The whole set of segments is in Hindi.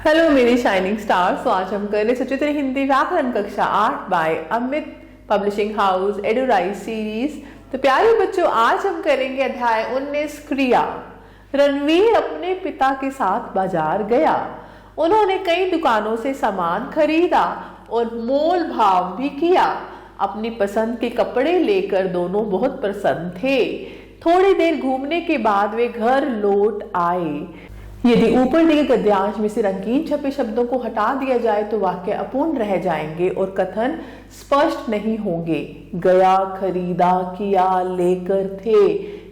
हेलो मेरी शाइनिंग स्टार। तो आज हम कर रहे सचित्र हिंदी व्याकरण कक्षा 8 by Amit publishing house Edurise series. तो प्यारे बच्चों, आज हम करेंगे अध्याय 19 क्रिया। रणवीर अपने पिता के साथ बाजार गया। उन्होंने कई दुकानों से सामान खरीदा और मोल भाव भी किया। अपनी पसंद के कपड़े लेकर दोनों बहुत प्रसन्न थे। थोड़ी देर घूमने के बाद वे घर लौट आए। यदि ऊपर दिए गद्यांश में से रंगीन छपे शब्दों को हटा दिया जाए तो वाक्य अपूर्ण रह जाएंगे और कथन स्पष्ट नहीं होंगे। गया, खरीदा, किया, लेकर, थे,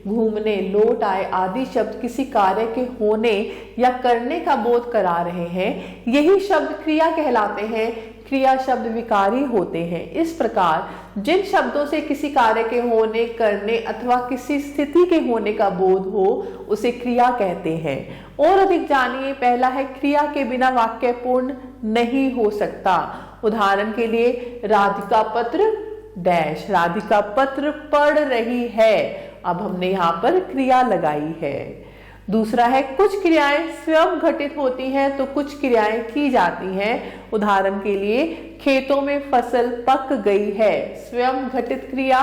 घूमने, लौट आए आदि शब्द किसी कार्य के होने या करने का बोध करा रहे हैं। यही शब्द क्रिया कहलाते हैं। क्रिया शब्द विकारी होते हैं। इस प्रकार जिन शब्दों से किसी कार्य के होने, करने अथवा किसी स्थिति के होने का बोध हो उसे क्रिया कहते हैं। और अधिक जानिए, पहला है क्रिया के बिना वाक्य पूर्ण नहीं हो सकता। उदाहरण के लिए, राधिका पत्र डैश, राधिका पत्र पढ़ रही है। अब हमने यहाँ पर क्रिया लगाई है। दूसरा है कुछ क्रियाएं स्वयं घटित होती हैं तो कुछ क्रियाएं की जाती हैं। उदाहरण के लिए, खेतों में फसल पक गई है, स्वयं घटित क्रिया।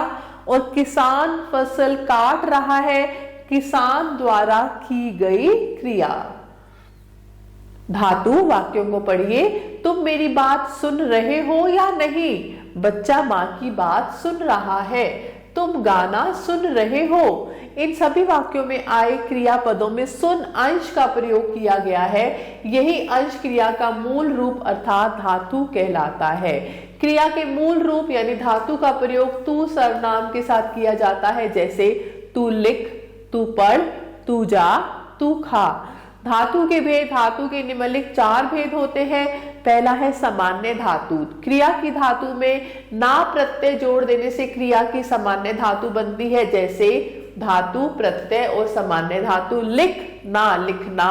और किसान फसल काट रहा है, किसान द्वारा की गई क्रिया। धातु वाक्यों को पढ़िए। तुम मेरी बात सुन रहे हो या नहीं? बच्चा माँ की बात सुन रहा है। तुम गाना सुन रहे हो। इन सभी वाक्यों में आए क्रियापदों में सुन अंश का प्रयोग किया गया है। यही अंश क्रिया का मूल रूप अर्थात धातु कहलाता है। क्रिया के मूल रूप यानी धातु का प्रयोग तू सर्वनाम के साथ किया जाता है, जैसे तू लिख, तू पढ़, तू जा, तू खा। धातु के भेद, धातु के निम्नलिखित 4 भेद होते हैं। पहला है सामान्य धातु। क्रिया की धातु में ना प्रत्यय जोड़ देने से क्रिया की सामान्य धातु बनती है, जैसे धातु, प्रत्यय और सामान्य धातु। लिखना लिखना,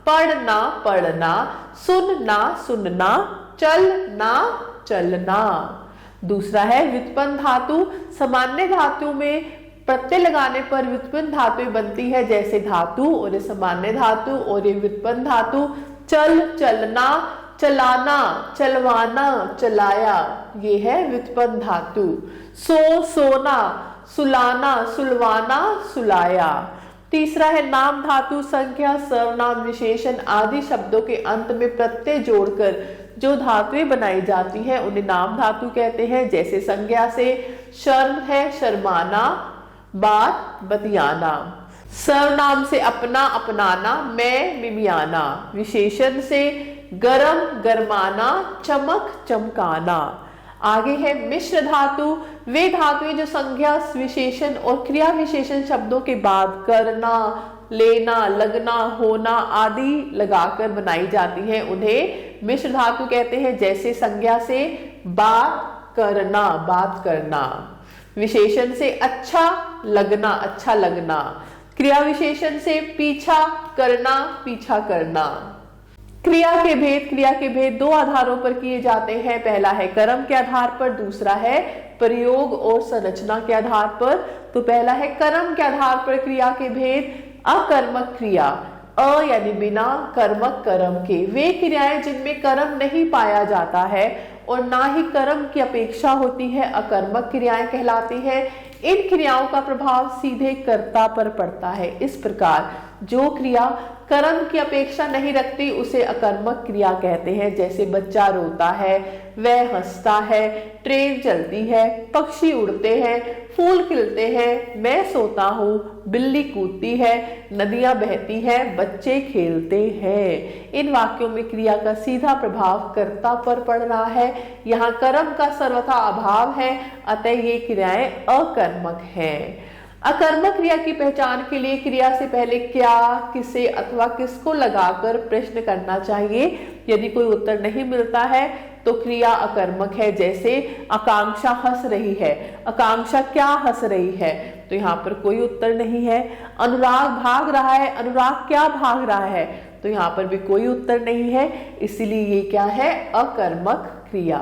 पढ़ना पढ़ना, सुनना सुनना, चलना चलना। दूसरा है व्युत्पन्न धातु। सामान्य धातु में प्रत्यय लगाने पर व्युत्पन्न धातु बनती है, जैसे धातु और सामान्य धातु और ये व्युत्पन्न धातु। चल चलना, चलाना, चलवाना, चलाया, ये है व्युत्पन्न धातु। सो सोना, सुलाना, सुलवाना, सुलाया। तीसरा है नाम धातु। संख्या, सर्वनाम, विशेषण आदि शब्दों के अंत में प्रत्यय जोड़कर जो धातुएं बनाई जाती हैं उन्हें नाम धातु कहते हैं। जैसे संज्ञा से शर्म है, शर्माना, बात, बतियाना। सर्वनाम से अपना, अपनाना, मैं, मिमियाना। विशेषण से गरम, गरमाना, चमक, चमकाना। आगे है मिश्र धातु। वे धातुएं जो संज्ञा, विशेषण और क्रिया विशेषण शब्दों के बाद करना, लेना, लगना, होना आदि लगाकर बनाई जाती है, उन्हें मिश्र धातु कहते हैं। जैसे संज्ञा से बात करना, बात करना। विशेषण से अच्छा लगना, अच्छा लगना। क्रिया विशेषण से पीछा करना, पीछा करना। क्रिया के भेद, क्रिया के भेद 2 आधारों पर किए जाते हैं। पहला है कर्म के आधार पर, दूसरा है प्रयोग और संरचना के आधार पर। तो पहला है कर्म के आधार पर क्रिया के भेद। अकर्मक क्रिया, अ यानी बिना, कर्मक कर्म के, वे क्रियाएं जिनमें कर्म नहीं पाया जाता है और ना ही कर्म की अपेक्षा होती है, अकर्मक क्रियाएं कहलाती हैं। इन क्रियाओं का प्रभाव सीधे कर्ता पर पड़ता है। इस प्रकार जो क्रिया कर्म की अपेक्षा नहीं रखती उसे अकर्मक क्रिया कहते हैं। जैसे बच्चा रोता है, वह हंसता है, ट्रेन चलती है, पक्षी उड़ते हैं, फूल खिलते हैं, मैं सोता हूँ, बिल्ली कूदती है, नदियां बहती हैं, बच्चे खेलते हैं। इन वाक्यों में क्रिया का सीधा प्रभाव कर्ता पर पड़ रहा है। यहाँ कर्म का सर्वथा अभाव है, अतः ये क्रियाएं अकर्मक हैं। अकर्मक क्रिया की पहचान के लिए क्रिया से पहले क्या, किसे अथवा किसको लगाकर प्रश्न करना चाहिए। यदि कोई उत्तर नहीं मिलता है तो क्रिया अकर्मक है। जैसे आकांक्षा हंस रही है, आकांक्षा क्या हंस रही है? तो यहाँ पर कोई उत्तर नहीं है। अनुराग भाग रहा है, अनुराग क्या भाग रहा है? तो यहाँ पर भी कोई उत्तर नहीं है, इसीलिए ये क्या है? अकर्मक क्रिया।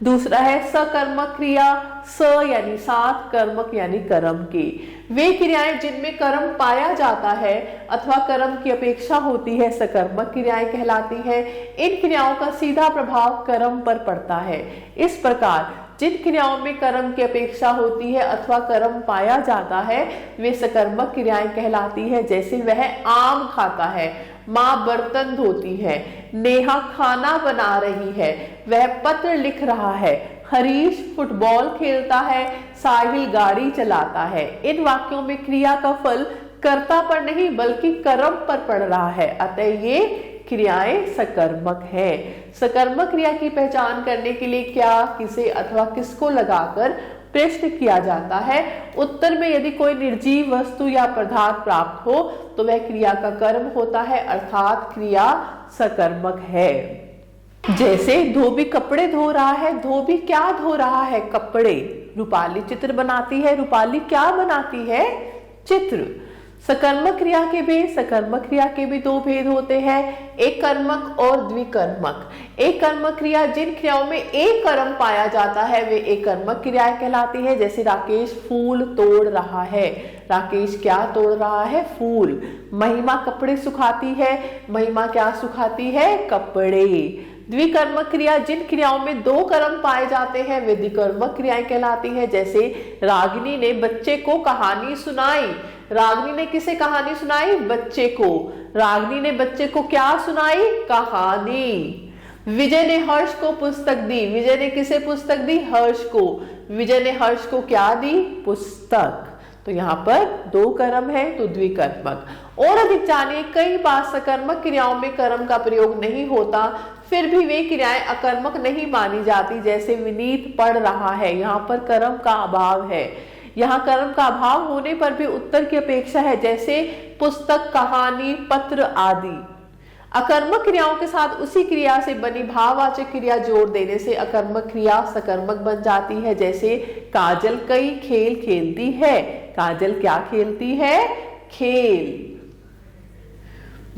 दूसरा है सकर्मक क्रिया, स यानी साथ, कर्मक यानी कर्म के। वे क्रियाएं जिनमें कर्म पाया जाता है अथवा कर्म की अपेक्षा होती है सकर्मक क्रियाएं कहलाती हैं। इन क्रियाओं का सीधा प्रभाव कर्म पर पड़ता है। इस प्रकार जिन क्रियाओं में कर्म की अपेक्षा होती है अथवा कर्म पाया जाता है वे सकर्मक क्रियाएं कहलाती है। जैसे वह आम खाता है, माँ बर्तन धोती है, नेहा खाना बना रही है, वह पत्र लिख रहा है, हरीश फुटबॉल खेलता है, साहिल गाड़ी चलाता है। इन वाक्यों में क्रिया का फल कर्ता पर नहीं बल्कि कर्म पर पड़ रहा है, अतः ये क्रियाएं सकर्मक है। सकर्मक क्रिया की पहचान करने के लिए क्या, किसे अथवा किसको लगाकर प्रश्न किया जाता है। उत्तर में यदि कोई निर्जीव वस्तु या पदार्थ प्राप्त हो तो वह क्रिया का कर्म होता है, अर्थात क्रिया सकर्मक है। जैसे धोबी कपड़े धो रहा है, धोबी क्या धो रहा है, कपड़े। रूपाली चित्र बनाती है, रूपाली क्या बनाती है, चित्र। सकर्मक क्रिया के भेद, सकर्मक क्रिया के भी दो भेद होते हैं, एक कर्मक और द्विकर्मक। एक कर्मक क्रिया जिन क्रियाओं में एक कर्म पाया जाता है वे एक कर्मक क्रियाएं कहलाती है। जैसे राकेश फूल तोड़ रहा है, राकेश क्या तोड़ रहा है, फूल। महिमा कपड़े सुखाती है, महिमा क्या सुखाती है, कपड़े। द्विकर्मक क्रिया जिन क्रियाओं में दो कर्म पाए जाते हैं वे द्विकर्मक क्रियाएं कहलाती है। जैसे रागिनी ने बच्चे को कहानी सुनाई, रागिनी ने किसे कहानी सुनाई, बच्चे को। रागिनी ने बच्चे को क्या सुनाई, कहानी। विजय ने हर्ष को पुस्तक दी, विजय ने किसे पुस्तक दी, हर्ष को। विजय ने हर्ष को क्या दी, पुस्तक। तो यहाँ पर दो कर्म है तो द्विकर्मक। और अधिक जानिए, कई बार सकर्मक क्रियाओं में कर्म का प्रयोग नहीं होता फिर भी वे क्रियाएं अकर्मक नहीं मानी जाती। जैसे विनीत पढ़ रहा है, यहाँ पर कर्म का अभाव है, यहाँ कर्म का अभाव होने पर भी उत्तर की अपेक्षा है। जैसे पुस्तक, कहानी, पत्र आदि। अकर्मक क्रियाओं के साथ उसी क्रिया से बनी भाववाचक क्रिया जोड़ देने से अकर्मक क्रिया सकर्मक बन जाती है। जैसे काजल कई खेल खेलती है, काजल क्या खेलती है, खेल।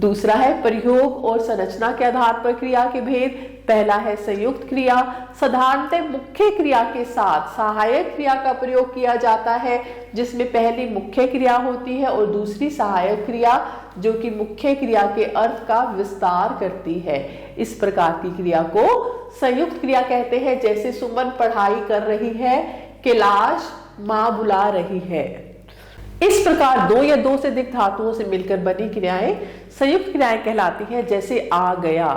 दूसरा है प्रयोग और संरचना के आधार पर क्रिया के भेद। पहला है संयुक्त क्रिया। साधारणतः मुख्य क्रिया के साथ सहायक क्रिया का प्रयोग किया जाता है, जिसमें पहली मुख्य क्रिया होती है और दूसरी सहायक क्रिया जो कि मुख्य क्रिया के अर्थ का विस्तार करती है। इस प्रकार की क्रिया को संयुक्त क्रिया कहते हैं। जैसे सुमन पढ़ाई कर रही है, कैलाश माँ बुला रही है। इस प्रकार दो या दो से अधिक धातुओं से मिलकर बनी क्रियाएं संयुक्त क्रियाएं कहलाती हैं। जैसे आ गया।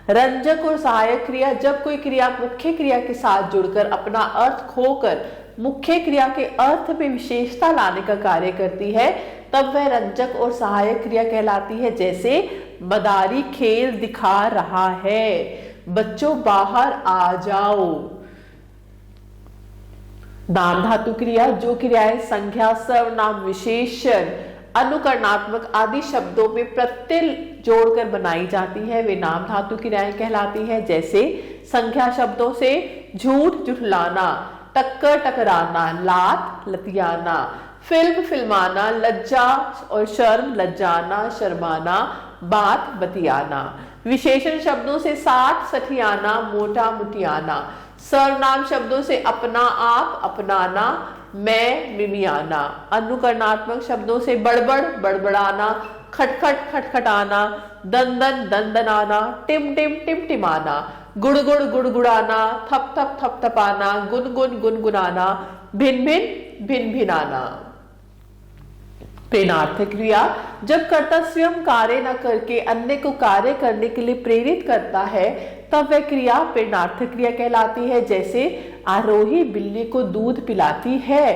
रंजक और सहायक क्रिया, जब कोई क्रिया मुख्य क्रिया के साथ जुड़कर अपना अर्थ खोकर मुख्य क्रिया के अर्थ में विशेषता लाने का कार्य करती है तब वह रंजक और सहायक क्रिया कहलाती है। जैसे मदारी खेल दिखा रहा है, बच्चों बाहर आ जाओ। नाम धातु क्रिया, जो क्रियाएं संज्ञा, सर्वनाम, विशेषण, अनुकरणात्मक आदि शब्दों में प्रत्यय जोड़कर बनाई जाती है वे नाम धातु क्रियाएं कहलाती हैं। जैसे संज्ञा शब्दों से झूठ झुठलाना, टक्कर टकराना, लात लतियाना, फिल्म फिल्माना, लज्जा और शर्म लज्जाना शर्माना, बात बतियाना। विशेषण शब्दों से साठ सठियाना, मोटा मुटियाना। सर्वनाम शब्दों से अपना आप अपनाना, मैं मिमियाना। अनुकरणात्मक शब्दों से बड़बड़ बड़बड़ाना, खटखट खटखटाना, दंदन दंदनाना, टिम टिम टिमटिमाना, गुड़गुड़ गुड़गुड़ाना, थप थप थपथपाना, गुनगुन गुनगुनाना, भिन भिन भिन भिनाना। प्रेरणार्थक क्रिया, जब कर्ता स्वयं कार्य न करके अन्य को कार्य करने के लिए प्रेरित करता है तब वह क्रिया प्रेरणार्थक क्रिया कहलाती है। जैसे आरोही बिल्ली को दूध पिलाती है,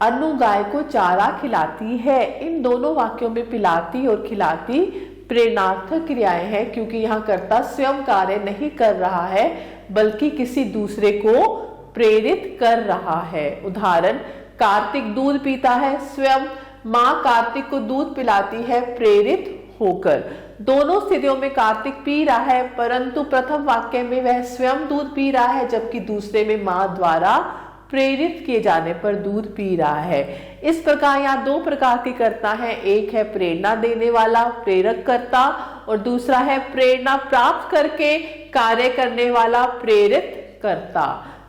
अनु गाय को चारा खिलाती है। इन दोनों वाक्यों में पिलाती और खिलाती प्रेरणार्थक क्रियाएं हैं क्योंकि यहाँ कर्ता स्वयं कार्य नहीं कर रहा है बल्कि किसी दूसरे को प्रेरित कर रहा है। उदाहरण, कार्तिक दूध पीता है स्वयं, माँ कार्तिक को दूध पिलाती है प्रेरित होकर। दोनों स्थितियों में कार्तिक पी रहा है परंतु प्रथम वाक्य में वह स्वयं दूध पी रहा है जबकि दूसरे में माँ द्वारा प्रेरित किए जाने पर दूध पी रहा है। इस प्रकार यहाँ दो प्रकार के कर्ता हैं, एक है प्रेरणा देने वाला प्रेरक कर्ता और दूसरा है प्रेरणा प्राप्त करके कार्य करने वाला प्रेरित कर्ता।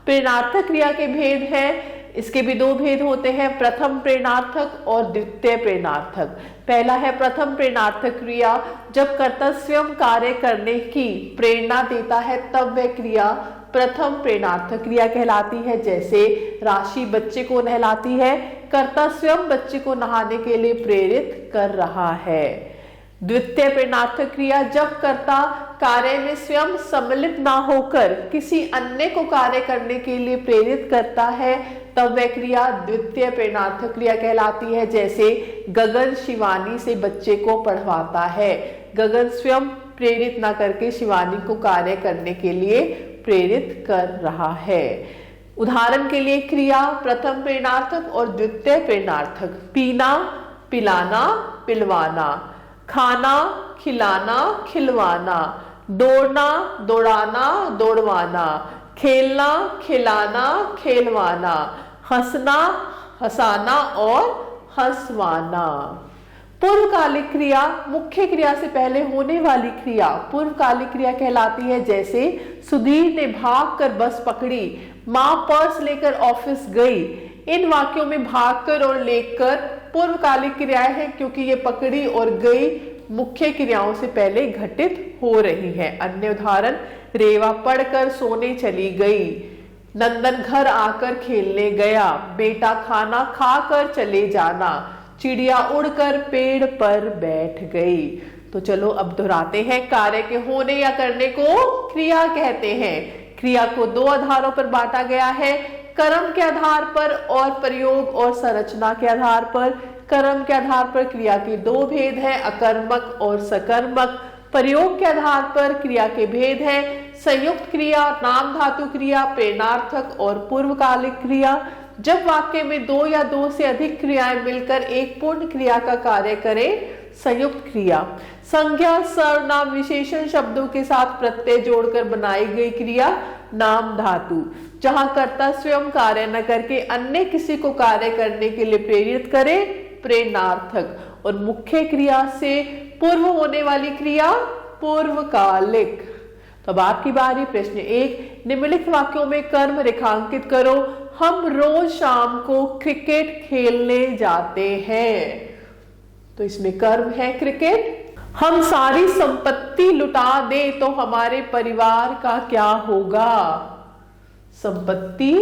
प्रेरणार्थक क्रिया के भेद हैं, इसके भी दो भेद होते हैं, प्रथम प्रेरणार्थक और द्वितीय प्रेरणार्थक। पहला है प्रथम प्रेरणार्थक क्रिया, जब कर्ता स्वयं कार्य करने की प्रेरणा देता है तब वह क्रिया प्रथम प्रेरणार्थक क्रिया कहलाती है। जैसे राशि बच्चे को नहलाती है, कर्ता स्वयं बच्चे को नहाने के लिए प्रेरित कर रहा है। द्वितीय प्रेरणार्थक क्रिया, जब कर्ता कार्य में स्वयं सम्मिलित ना होकर किसी अन्य को कार्य करने के लिए प्रेरित करता है तब वह क्रिया द्वितीय प्रेरणार्थक क्रिया कहलाती है। जैसे गगन शिवानी से बच्चे को पढ़वाता है, गगन स्वयं प्रेरित ना करके शिवानी को कार्य करने के लिए प्रेरित कर रहा है। उदाहरण के लिए क्रिया प्रथम प्रेरणार्थक और द्वितीय प्रेरणार्थक, पीना पिलाना पिलवाना, खाना खिलाना खिलवाना, दौड़ना दौड़ाना दौड़वाना, खेलना खिलाना खेलवाना, हंसना हंसाना और हंसवाना। पूर्वकालिक क्रिया मुख्य क्रिया से पहले होने वाली क्रिया पूर्वकालिक क्रिया कहलाती है। जैसे सुधीर ने भागकर बस पकड़ी, माँ पर्स लेकर ऑफिस गई। इन वाक्यों में भागकर और लेकर पूर्वकालिक क्रियाएं हैं, क्योंकि ये पकड़ी और गई मुख्य क्रियाओं से पहले घटित हो रही है। अन्य उदाहरण, रेवा पढ़कर सोने चली गई, नंदन घर आकर खेलने गया, बेटा खाना खाकर चले जाना, चिड़िया उड़कर पेड़ पर बैठ गई। तो चलो अब दोहराते हैं। कार्य के होने या करने को क्रिया कहते हैं। क्रिया को दो आधारों पर बांटा गया है, कर्म के आधार पर और प्रयोग और संरचना के आधार पर। कर्म के आधार पर क्रिया के दो भेद हैं, अकर्मक और सकर्मक। प्रयोग के आधार पर क्रिया के भेद हैं, संयुक्त क्रिया, नाम धातु क्रिया, प्रेरणार्थक और पूर्वकालिक क्रिया। जब वाक्य में दो या दो से अधिक क्रियाएं मिलकर एक पूर्ण क्रिया का कार्य करें, संयुक्त क्रिया। संज्ञा सर्वनाम विशेषण शब्दों के साथ प्रत्यय जोड़कर बनाई गई क्रिया नाम धातु, जहां कर्ता स्वयं कार्य न करके अन्य किसी को कार्य करने के लिए प्रेरित करे, प्रेरणार्थक। और मुख्य क्रिया से पूर्व होने वाली क्रिया पूर्वकालिक। तो अब आपकी बारी। प्रश्न 1, निम्नलिखित वाक्यों में कर्म रेखांकित करो। हम रोज शाम को क्रिकेट खेलने जाते हैं। तो इसमें कर्म है क्रिकेट। हम सारी संपत्ति लुटा दें तो हमारे परिवार का क्या होगा? संपत्ति।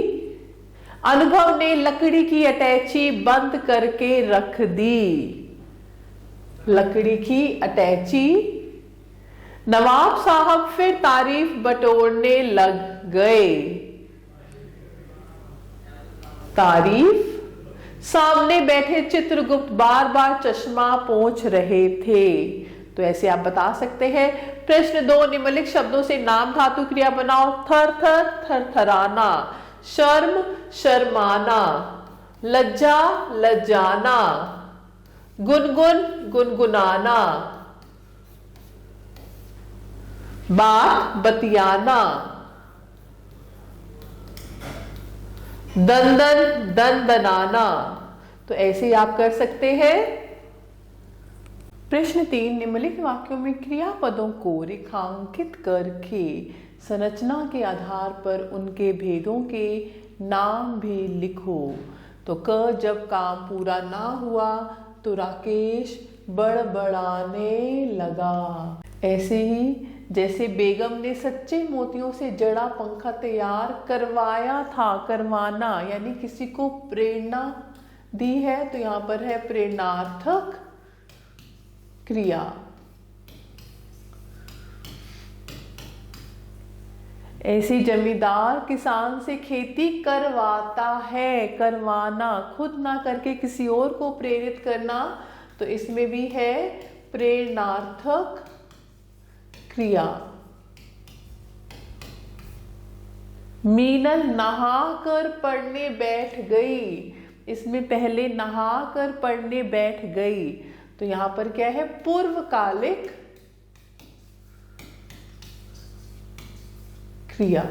अनुभव ने लकड़ी की अटैची बंद करके रख दी। लकड़ी की अटैची। नवाब साहब फिर तारीफ बटोरने लग गए। तारीफ। सामने बैठे चित्रगुप्त बार बार चश्मा पोंछ रहे थे। तो ऐसे आप बता सकते हैं। प्रश्न 2, निम्नलिखित शब्दों से नाम धातु क्रिया बनाओ। थर थर थरथराना, शर्म शर्माना, लज्जा लज्जाना, गुनगुन गुनगुनाना, बात बतियाना, दंदन दंदनाना। तो ऐसे ही आप कर सकते हैं। प्रश्न 3, निम्नलिखित वाक्यों में क्रियापदों को रेखांकित करके संरचना के आधार पर उनके भेदों के नाम भी लिखो। तो क, जब काम पूरा ना हुआ तो राकेश बड़बड़ाने लगा। ऐसे ही जैसे बेगम ने सच्चे मोतियों से जड़ा पंखा तैयार करवाया था। करवाना यानी किसी को प्रेरणा दी है, तो यहां पर है प्रेरणार्थक क्रिया। ऐसी जमींदार किसान से खेती करवाता है। करवाना, खुद ना करके किसी और को प्रेरित करना, तो इसमें भी है प्रेरणार्थक क्रिया। मीनल नहा कर पढ़ने बैठ गई। इसमें पहले नहा कर पढ़ने बैठ गई, तो यहां पर क्या है? पूर्वकालिक क्रिया।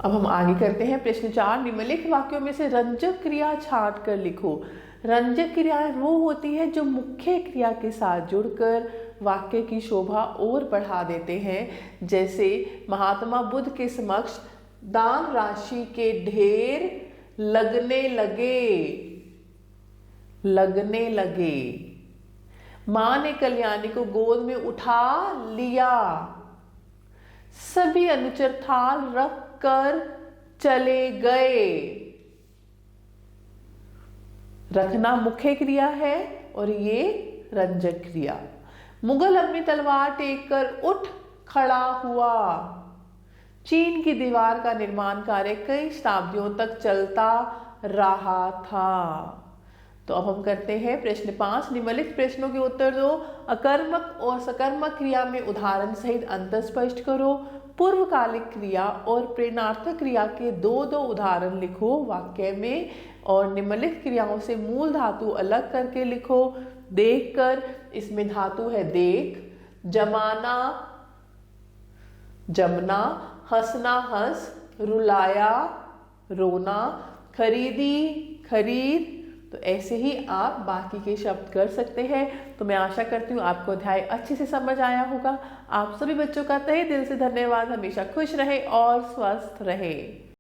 अब हम आगे करते हैं। प्रश्न 4, निम्नलिखित वाक्यों में से रंजक क्रिया छांट कर लिखो। रंजक क्रियाएं वो होती है जो मुख्य क्रिया के साथ जुड़कर वाक्य की शोभा और बढ़ा देते हैं। जैसे महात्मा बुद्ध के समक्ष दान राशि के ढेर लगने लगे। मां ने कल्याणी को गोद में उठा लिया। सभी अनुचर थाल रख कर चले गए। रखना मुख्य क्रिया है और ये रंजक क्रिया। मुगल अपनी तलवार टेक कर उठ खड़ा हुआ। चीन की दीवार का निर्माण कार्य कई शताब्दियों तक चलता रहा था। तो अब हम करते हैं प्रश्न 5। निम्नलिखित प्रश्नों के उत्तर दो। अकर्मक और सकर्मक क्रिया में उदाहरण सहित अंतर स्पष्ट करो। पूर्वकालिक क्रिया और प्रेरणार्थक क्रिया के दो उदाहरण लिखो वाक्य में और निम्नलिखित क्रियाओं से मूल धातु अलग करके लिखो। देखकर, इसमें धातु है देख, जमाना जमना, हंसना हंस, रुलाया रोना, खरीदी खरीद। तो ऐसे ही आप बाकी के शब्द कर सकते हैं। तो मैं आशा करती हूँ आपको अध्याय अच्छे से समझ आया होगा। आप सभी बच्चों का तहे दिल से धन्यवाद। हमेशा खुश रहे और स्वस्थ रहे।